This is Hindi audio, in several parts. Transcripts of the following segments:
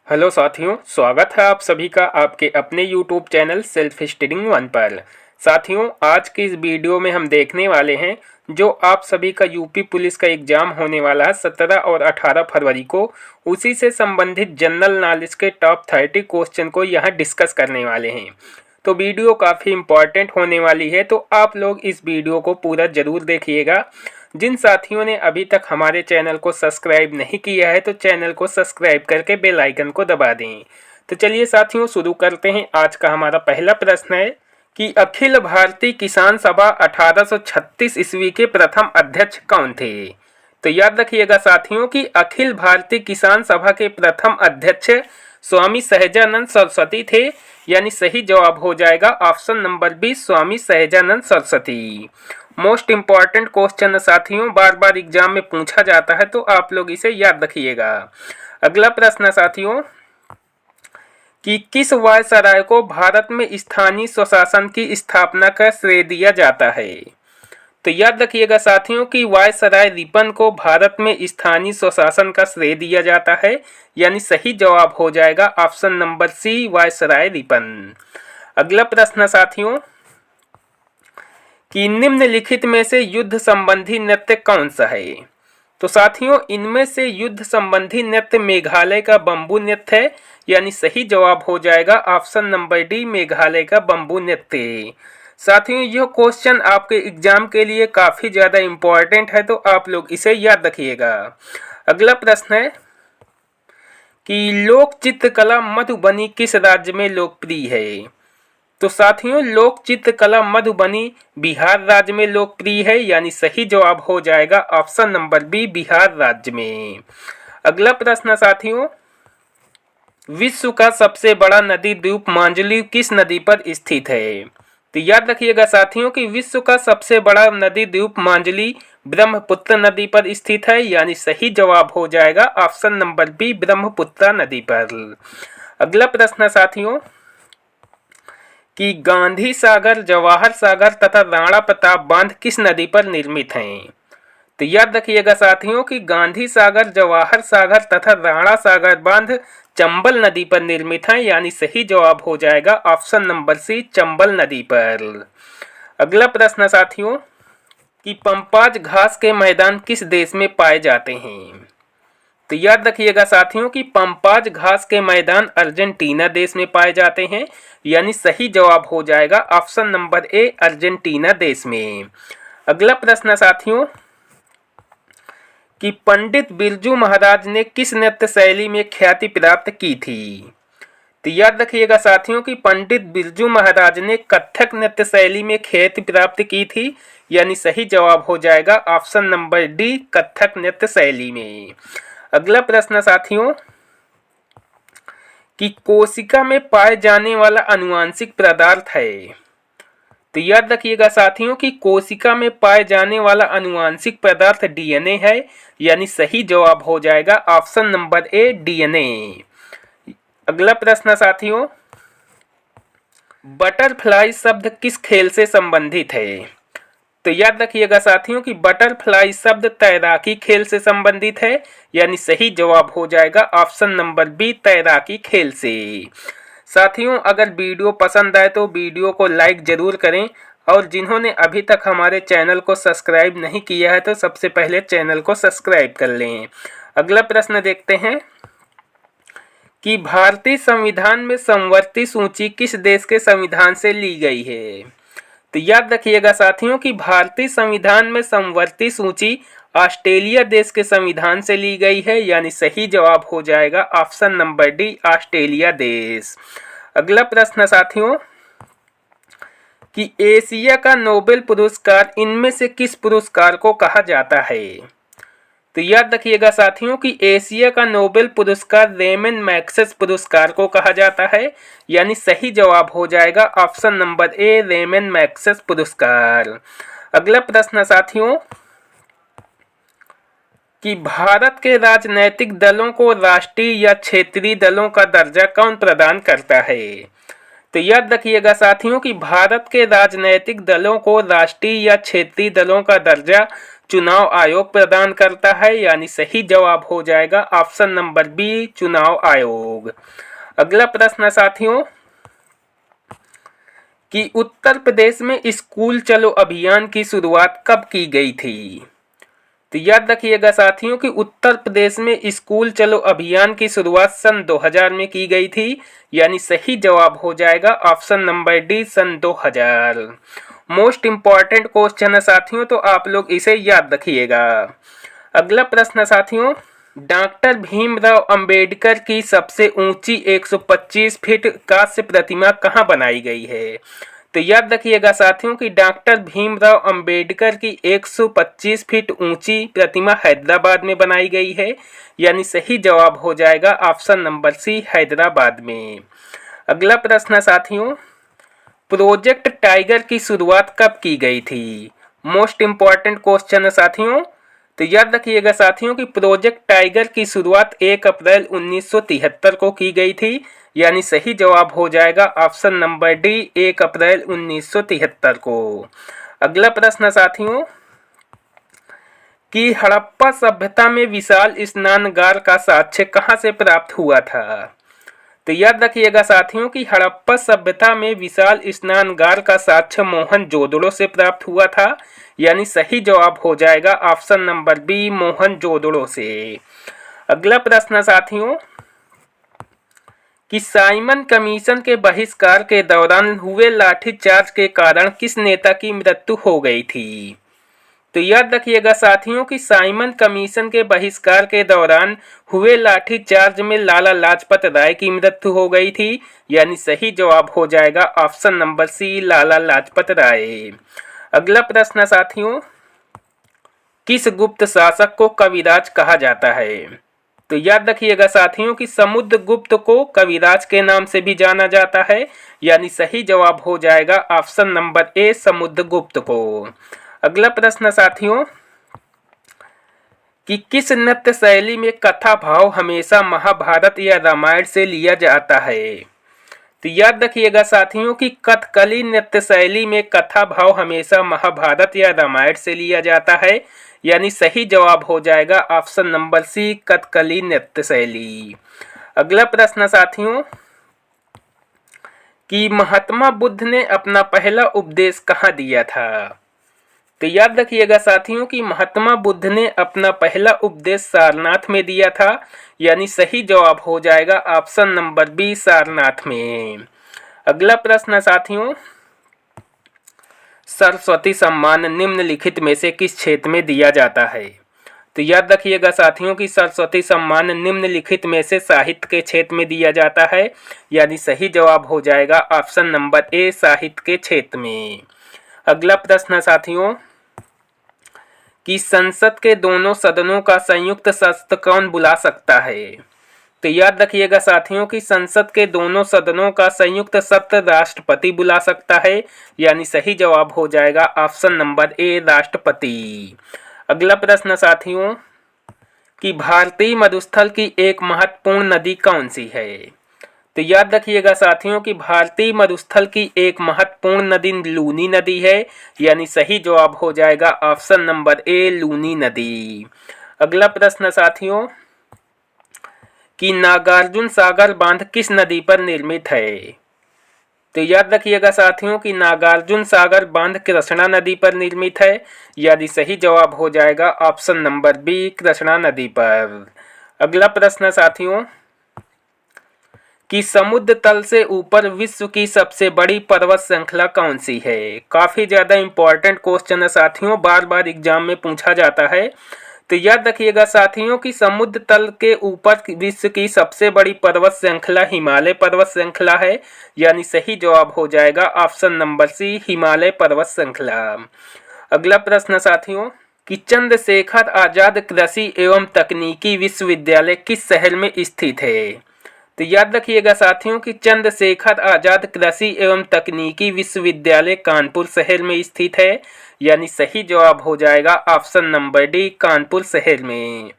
हेलो साथियों, स्वागत है आप सभी का आपके अपने YouTube channel self study one पर। साथियों, आज की इस वीडियो में हम देखने वाले हैं जो आप सभी का यूपी पुलिस का एग्जाम होने वाला है 17 और 18 फरवरी को। उसी से संबंधित जनरल नॉलेज के टॉप 30 क्वेश्चन को यहाँ डिस्कस करने वाले हैं। तो वीडियो काफ़ी इम्पॉर्टेंट होने वाली है, तो आप लोग इस वीडियो को पूरा ज़रूर देखिएगा। जिन साथियों ने अभी तक हमारे चैनल को सब्सक्राइब नहीं किया है तो चैनल को सब्सक्राइब करके बेल आइकन को दबा दें। तो चलिए साथियों, शुरू करते हैं। आज का हमारा पहला प्रश्न है कि अखिल भारतीय किसान सभा 1836 ईस्वी के प्रथम अध्यक्ष कौन थे। तो याद रखिएगा साथियों कि अखिल भारतीय किसान सभा के प्रथम अध्यक्ष स्वामी सहजानंद सरस्वती थे, यानी सही जवाब हो जाएगा option number B, Swami Sahajanand Saraswati. Most important question साथियों, बार बार एग्जाम में पूछा जाता है, तो आप लोग इसे याद रखिएगा। अगला प्रश्न साथियों कि किस वायसराय को भारत में स्थानीय स्वशासन की स्थापना का श्रेय दिया जाता है। तो याद रखिएगा साथियों कि वायसराय रिपन को भारत में स्थानीय स्वशासन का श्रेय दिया जाता है, यानी सही जवाब हो जाएगा option number C, viceroy Ripon. अगला प्रश्न साथियों कि निम्नलिखित में से युद्ध संबंधी नृत्य कौन सा है। तो साथियों, इनमें से युद्ध संबंधी नृत्य मेघालय का बंबू नृत्य है, यानी सही जवाब हो जाएगा ऑप्शन नंबर डी, मेघालय का बंबू नृत्य। साथियों, यह क्वेश्चन आपके एग्जाम के लिए काफी ज्यादा इम्पोर्टेंट है, तो आप लोग इसे याद रखिएगा। अगला प्रश्न है कि लोक चित्रकला मधुबनी किस राज्य में लोकप्रिय है। तो साथियों, लोक चित्रकला मधुबनी बिहार राज्य में लोकप्रिय है, यानी सही जवाब हो जाएगा ऑप्शन नंबर बी, बिहार राज्य में। अगला प्रश्न साथियों, विश्व का सबसे बड़ा नदी द्वीप मांजुली किस नदी पर स्थित है। तो याद रखिएगा साथियों कि विश्व का सबसे बड़ा नदी द्वीप मांजुली ब्रह्मपुत्र नदी पर स्थित है, यानी सही जवाब हो जाएगा ऑप्शन नंबर बी, ब्रह्मपुत्र नदी पर। अगला प्रश्न साथियों कि गांधी सागर, जवाहर सागर तथा राणा प्रताप बांध किस नदी पर निर्मित हैं। तो याद रखिएगा साथियों कि गांधी सागर, जवाहर सागर तथा राणा सागर बांध चंबल नदी पर निर्मित हैं, यानी सही जवाब हो जाएगा ऑप्शन नंबर सी, चंबल नदी पर। अगला प्रश्न साथियों कि पंपाज घास के मैदान किस देश में पाए जाते हैं। तो याद रखिएगा साथियों कि पंपाज घास के मैदान अर्जेंटीना देश में पाए जाते हैं, यानी सही जवाब हो जाएगा ऑप्शन नंबर ए, अर्जेंटीना देश में। अगला प्रश्न साथियों कि पंडित बिरजू महाराज ने किस नृत्य शैली में ख्याति प्राप्त की थी। तो याद रखिएगा साथियों कि पंडित बिरजू महाराज ने कथक नृत्य शैली में ख्याति प्राप्त की थी, यानी सही जवाब हो जाएगा ऑप्शन नंबर डी, कथक नृत्य शैली में। अगला प्रश्न साथियों कि कोशिका में पाए जाने वाला आनुवांशिक पदार्थ है। तो याद रखिएगा साथियों कि कोशिका में पाए जाने वाला आनुवांशिक पदार्थ डीएनए है, यानी सही जवाब हो जाएगा ऑप्शन नंबर ए, डीएनए। अगला प्रश्न साथियों, बटरफ्लाई शब्द किस खेल से संबंधित है। तो याद रखिएगा साथियों कि बटरफ्लाई शब्द तैराकी खेल से संबंधित है, यानी सही जवाब हो जाएगा ऑप्शन नंबर बी, तैराकी खेल से। साथियों, अगर वीडियो पसंद आए तो वीडियो को लाइक जरूर करें, और जिन्होंने अभी तक हमारे चैनल को सब्सक्राइब नहीं किया है तो सबसे पहले चैनल को सब्सक्राइब कर लें। अगला प्रश्न देखते हैं कि भारतीय संविधान में समवर्ती सूची किस देश के संविधान से ली गई है। तो याद रखिएगा साथियों कि भारतीय संविधान में समवर्ती सूची ऑस्ट्रेलिया देश के संविधान से ली गई है, यानी सही जवाब हो जाएगा ऑप्शन नंबर डी, ऑस्ट्रेलिया देश। अगला प्रश्न साथियों कि एशिया का नोबेल पुरस्कार इनमें से किस पुरस्कार को कहा जाता है। तो याद रखिएगा साथियों कि एशिया का नोबेल पुरस्कार रेमन मैग्सेस पुरस्कार को कहा जाता है, यानी सही जवाब हो जाएगा option number A, Ramon Magsaysay पुरस्कार। अगला प्रश्न साथियों कि भारत के राजनैतिक दलों को राष्ट्रीय या क्षेत्रीय दलों का दर्जा कौन प्रदान करता है। तो याद रखिएगा साथियों कि भारत के राजनैतिक दलों को राष्ट्रीय या क्षेत्रीय दलों का दर्जा चुनाव आयोग प्रदान करता है, यानी सही जवाब हो जाएगा ऑप्शन नंबर बी चुनाव आयोग। अगला प्रश्न साथियों कि उत्तर प्रदेश में स्कूल चलो अभियान की शुरुआत कब की गई थी? तो याद रखिएगा साथियों कि उत्तर प्रदेश में स्कूल चलो अभियान की शुरुआत सन 2000 में की गई थी, यानी सही जवाब हो जाएगा ऑप्शन नंबर डी सन 2000। मोस्ट इंपॉर्टेंट क्वेश्चन है साथियों, तो आप लोग इसे याद रखिएगा। अगला प्रश्न साथियों, डॉक्टर भीमराव अंबेडकर की सबसे ऊंची 125 फीट कांस्य प्रतिमा कहाँ बनाई गई है? तो याद रखिएगा साथियों कि डॉक्टर भीमराव अंबेडकर की 125 फीट ऊंची प्रतिमा हैदराबाद में बनाई गई है, यानी सही जवाब हो जाएगा ऑप्शन नंबर सी हैदराबाद में। अगला प्रश्न साथियों, प्रोजेक्ट टाइगर की शुरुआत कब की गई थी? मोस्ट इंपॉर्टेंट क्वेश्चन है साथियों, तो याद रखिएगा साथियों कि प्रोजेक्ट टाइगर की शुरुआत 1 अप्रैल 1973 को की गई थी, यानी सही जवाब हो जाएगा ऑप्शन नंबर डी 1 अप्रैल 1973 को। अगला प्रश्न साथियों कि हड़प्पा सभ्यता में विशाल स्नानगार का साक्ष्य कहाँ से प्राप्त हुआ था? तो याद रखिएगा साथियों कि हड़प्पा सभ्यता में विशाल स्नानगार का साक्ष्य मोहनजोदड़ो से प्राप्त हुआ था, यानी सही जवाब हो जाएगा ऑप्शन नंबर बी मोहनजोदड़ो से। अगला प्रश्न साथियों कि साइमन कमीशन के बहिष्कार के दौरान हुए लाठीचार्ज के कारण किस नेता की मृत्यु हो गई थी? तो याद रखिएगा साथियों कि साइमन कमीशन के बहिष्कार के दौरान हुए लाठीचार्ज में लाला लाजपत राय की मृत्यु हो गई थी, यानी सही जवाब हो जाएगा ऑप्शन नंबर सी लाला लाजपत राय। अगला प्रश्न साथियों, किस गुप्त शासक को कविराज कहा जाता है? तो याद रखिएगा साथियों कि समुद्रगुप्त को कविराज के नाम से भी जाना जाता है, यानी सही जवाब हो जाएगा ऑप्शन नंबर ए समुद्रगुप्त को। अगला प्रश्न साथियों कि किस नृत्य शैली में कथा भाव हमेशा महाभारत या रामायण से लिया जाता है? तो याद रखिएगा साथियों कि कथकली नृत्य शैली में कथा भाव हमेशा महाभारत या रामायण से लिया जाता है, यानी सही जवाब हो जाएगा ऑप्शन नंबर सी कथकली नृत्य शैली। अगला प्रश्न साथियों कि महात्मा बुद्ध ने अपना पहला उपदेश कहाँ दिया था? तो याद रखिएगा साथियों कि महात्मा बुद्ध ने अपना पहला उपदेश सारनाथ में दिया था, यानी सही जवाब हो जाएगा ऑप्शन नंबर बी सारनाथ में। अगला प्रश्न साथियों, सरस्वती सम्मान निम्नलिखित में से किस क्षेत्र में दिया जाता है? तो याद रखिएगा साथियों कि सरस्वती सम्मान निम्नलिखित में से साहित्य के क्षेत्र में दिया जाता है, यानी सही जवाब हो जाएगा ऑप्शन नंबर ए साहित्य के क्षेत्र में। अगला प्रश्न साथियों कि संसद के दोनों सदनों का संयुक्त सत्र कौन बुला सकता है? तो याद रखिएगा साथियों कि संसद के दोनों सदनों का संयुक्त सत्र राष्ट्रपति बुला सकता है, यानी सही जवाब हो जाएगा ऑप्शन नंबर ए राष्ट्रपति। अगला प्रश्न साथियों कि भारतीय मरुस्थल की एक महत्वपूर्ण नदी कौन सी है? तो याद रखिएगा साथियों कि भारतीय मरुस्थल की एक महत्वपूर्ण नदी लूनी नदी है, यानी सही जवाब हो जाएगा ऑप्शन नंबर ए लूनी नदी। अगला प्रश्न साथियों कि नागार्जुन सागर बांध किस नदी पर निर्मित है? तो याद रखिएगा साथियों कि नागार्जुन सागर बांध कृष्णा नदी पर निर्मित है, यानी सही जवाब हो जाएगा ऑप्शन नंबर बी कृष्णा नदी पर। अगला प्रश्न साथियों कि समुद्र तल से ऊपर विश्व की सबसे बड़ी पर्वत श्रृंखला कौन सी है? काफी ज्यादा इंपॉर्टेंट क्वेश्चन है साथियों, बार बार एग्जाम में पूछा जाता है। तो याद रखिएगा साथियों कि समुद्र तल के ऊपर विश्व की सबसे बड़ी पर्वत श्रृंखला हिमालय पर्वत श्रृंखला है, यानी सही जवाब हो जाएगा ऑप्शन नंबर सी हिमालय पर्वत श्रृंखला। अगला प्रश्न साथियों कि चंद्रशेखर आजाद कृषि एवं तकनीकी विश्वविद्यालय किस शहर में स्थित है? तो याद रखिएगा साथियों कि चंद्रशेखर आजाद कृषि एवं तकनीकी विश्वविद्यालय कानपुर शहर में स्थित है, यानी सही जवाब हो जाएगा ऑप्शन नंबर डी कानपुर शहर में।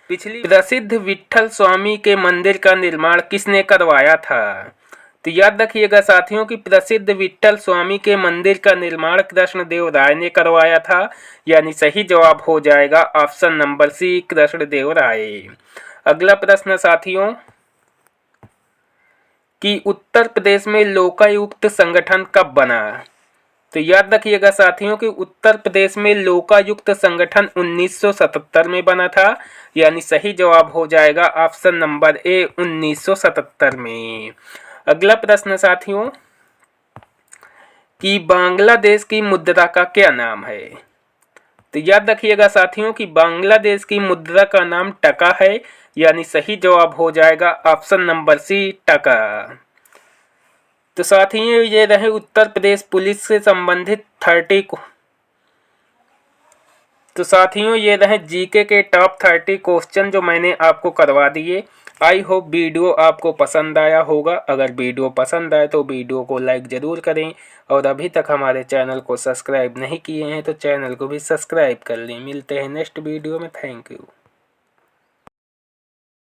पिछली प्रसिद्ध विट्ठल स्वामी के मंदिर का निर्माण किसने करवाया था? तो याद रखिएगा साथियों कि प्रसिद्ध विट्ठल स्वामी के मंदिर का निर्माण कृष्णदेव राय ने करवाया था, यानी सही जवाब हो जाएगा ऑप्शन नंबर सी, कृष्णदेव राय। अगला प्रश्न साथियों कि उत्तर प्रदेश में लोकायुक्त संगठन कब बना? तो याद रखिएगा साथियों कि उत्तर प्रदेश में लोकायुक्त संगठन 1977 में बना था, यानी सही जवाब हो जाएगा ऑप्शन नंबर ए, 1977 में। अगला प्रश्न साथियों कि बांग्लादेश की मुद्रा का क्या नाम है? तो याद रखिएगा साथियों कि बांग्लादेश की मुद्रा का नाम टका है, यानी सही जवाब हो जाएगा ऑप्शन नंबर सी, टका। तो साथियों ये रहे उत्तर प्रदेश पुलिस से संबंधित 30 तो साथियों ये रहे जीके के टॉप 30 क्वेश्चन जो मैंने आपको करवा दिए। आई होप वीडियो आपको पसंद आया होगा। अगर वीडियो पसंद आए तो वीडियो को लाइक ज़रूर करें और अभी तक हमारे चैनल को सब्सक्राइब नहीं किए हैं तो चैनल को भी सब्सक्राइब कर लें। मिलते हैं नेक्स्ट वीडियो में। Thank you.